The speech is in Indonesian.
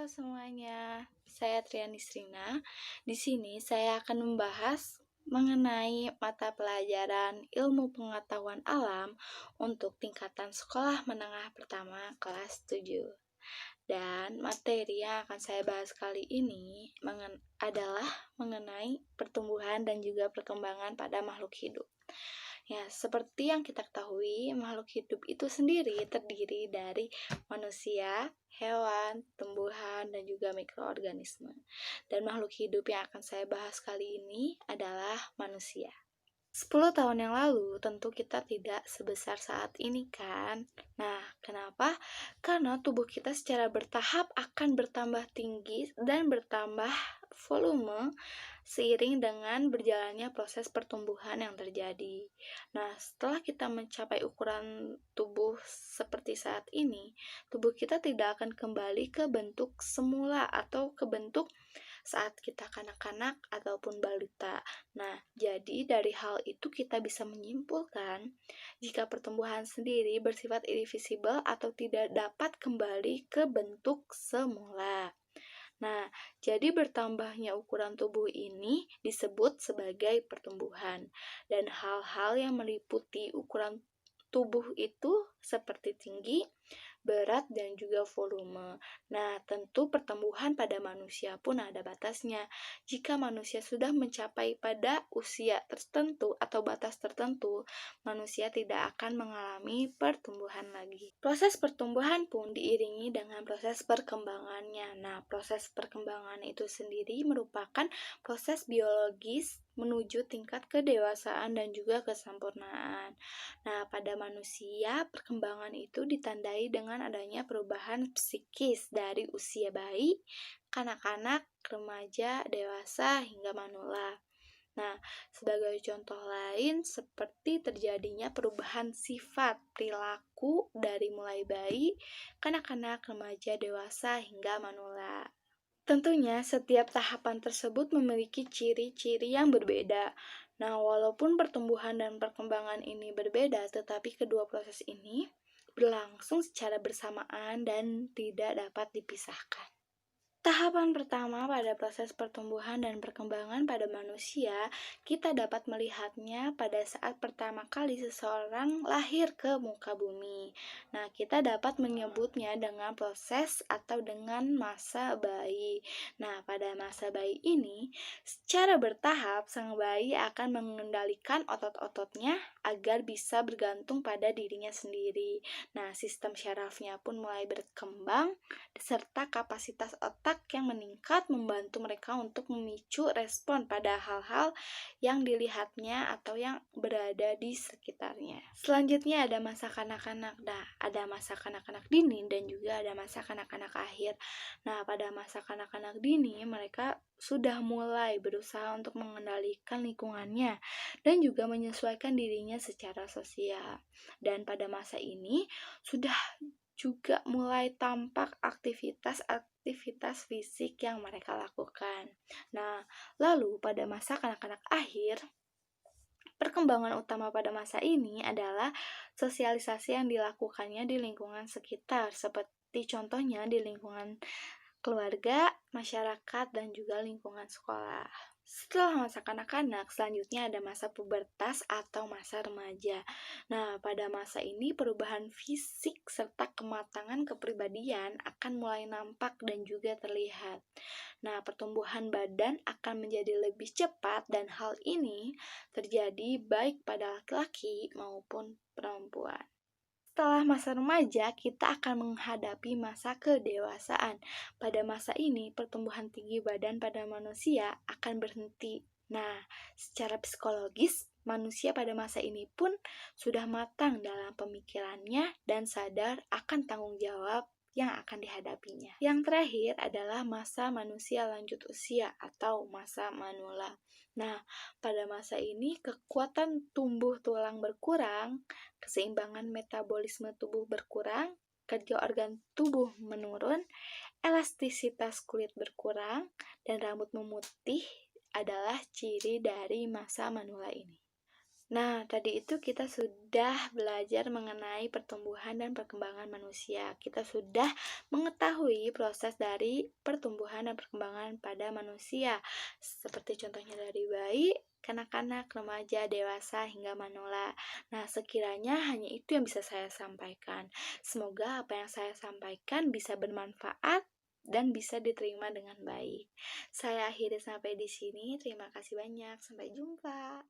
semuanya, saya Triani Srina. Di sini saya akan membahas mengenai mata pelajaran ilmu pengetahuan alam untuk tingkatan sekolah menengah pertama kelas 7. Dan materi yang akan saya bahas kali ini adalah mengenai pertumbuhan dan juga perkembangan pada makhluk hidup. Ya, seperti yang kita ketahui, makhluk hidup itu sendiri terdiri dari manusia, hewan, tumbuhan, dan juga mikroorganisme. Dan makhluk hidup yang akan saya bahas kali ini adalah manusia. 10 tahun yang lalu tentu kita tidak sebesar saat ini kan. Nah, kenapa? Karena tubuh kita secara bertahap akan bertambah tinggi dan bertambah volume seiring dengan berjalannya proses pertumbuhan yang terjadi. Nah, setelah kita mencapai ukuran tubuh seperti saat ini, tubuh kita tidak akan kembali ke bentuk semula atau ke bentuk saat kita kanak-kanak ataupun balita. Nah, jadi dari hal itu kita bisa menyimpulkan jika pertumbuhan sendiri bersifat irreversible atau tidak dapat kembali ke bentuk semula. Nah, jadi bertambahnya ukuran tubuh ini disebut sebagai pertumbuhan. Dan hal-hal yang meliputi ukuran tubuh itu seperti tinggi, berat, dan juga volume. Nah, tentu pertumbuhan pada manusia pun ada batasnya. Jika manusia sudah mencapai pada usia tertentu atau batas tertentu, manusia tidak akan mengalami pertumbuhan lagi. Proses pertumbuhan pun diiringi dengan proses perkembangannya. Nah, proses perkembangan itu sendiri merupakan proses biologis menuju tingkat kedewasaan dan juga kesempurnaan. Nah, pada manusia, perkembangan itu ditandai dengan adanya perubahan psikis dari usia bayi, kanak-kanak, remaja, dewasa, hingga manula. Nah, sebagai contoh lain seperti terjadinya perubahan sifat perilaku dari mulai bayi, kanak-kanak, remaja, dewasa, hingga manula. Tentunya setiap tahapan tersebut memiliki ciri-ciri yang berbeda. Nah, walaupun pertumbuhan dan perkembangan ini berbeda, tetapi kedua proses ini berlangsung secara bersamaan dan tidak dapat dipisahkan. Tahapan pertama pada proses pertumbuhan dan perkembangan pada manusia, kita dapat melihatnya pada saat pertama kali seseorang lahir ke muka bumi. Nah, kita dapat menyebutnya dengan proses atau dengan masa bayi. Nah, pada masa bayi ini, secara bertahap sang bayi akan mengendalikan otot-ototnya agar bisa bergantung pada dirinya sendiri. Nah, sistem syarafnya pun mulai berkembang serta kapasitas otak yang meningkat membantu mereka untuk memicu respon pada hal-hal yang dilihatnya atau yang berada di sekitarnya. Selanjutnya ada masa kanak-kanak. Nah, ada masa kanak-kanak dini dan juga ada masa kanak-kanak akhir. Nah, pada masa kanak-kanak dini mereka sudah mulai berusaha untuk mengendalikan lingkungannya dan juga menyesuaikan dirinya secara sosial. Dan pada masa ini sudah juga mulai tampak aktivitas fisik yang mereka lakukan. Nah, lalu pada masa kanak-kanak akhir, perkembangan utama pada masa ini adalah sosialisasi yang dilakukannya di lingkungan sekitar, seperti contohnya di lingkungan keluarga, masyarakat, dan juga lingkungan sekolah. Setelah masa kanak-kanak, selanjutnya ada masa pubertas atau masa remaja. Nah, pada masa ini perubahan fisik serta kematangan kepribadian akan mulai nampak dan juga terlihat. Nah, pertumbuhan badan akan menjadi lebih cepat dan hal ini terjadi baik pada laki-laki maupun perempuan. Setelah masa remaja, kita akan menghadapi masa kedewasaan. Pada masa ini, pertumbuhan tinggi badan pada manusia akan berhenti. Nah, secara psikologis, manusia pada masa ini pun sudah matang dalam pemikirannya dan sadar akan tanggung jawab yang akan dihadapinya. Yang terakhir adalah masa manusia lanjut usia atau masa manula. Nah, pada masa ini kekuatan tumbuh tulang berkurang, keseimbangan metabolisme tubuh berkurang, kerja organ tubuh menurun, elastisitas kulit berkurang, dan rambut memutih adalah ciri dari masa manula ini. Nah, tadi itu kita sudah belajar mengenai pertumbuhan dan perkembangan manusia. Kita sudah mengetahui proses dari pertumbuhan dan perkembangan pada manusia, seperti contohnya dari bayi, kanak-kanak, remaja, dewasa, hingga manula. Nah, sekiranya hanya itu yang bisa saya sampaikan. Semoga apa yang saya sampaikan bisa bermanfaat dan bisa diterima dengan baik. Saya akhiri sampai di sini. Terima kasih banyak. Sampai jumpa.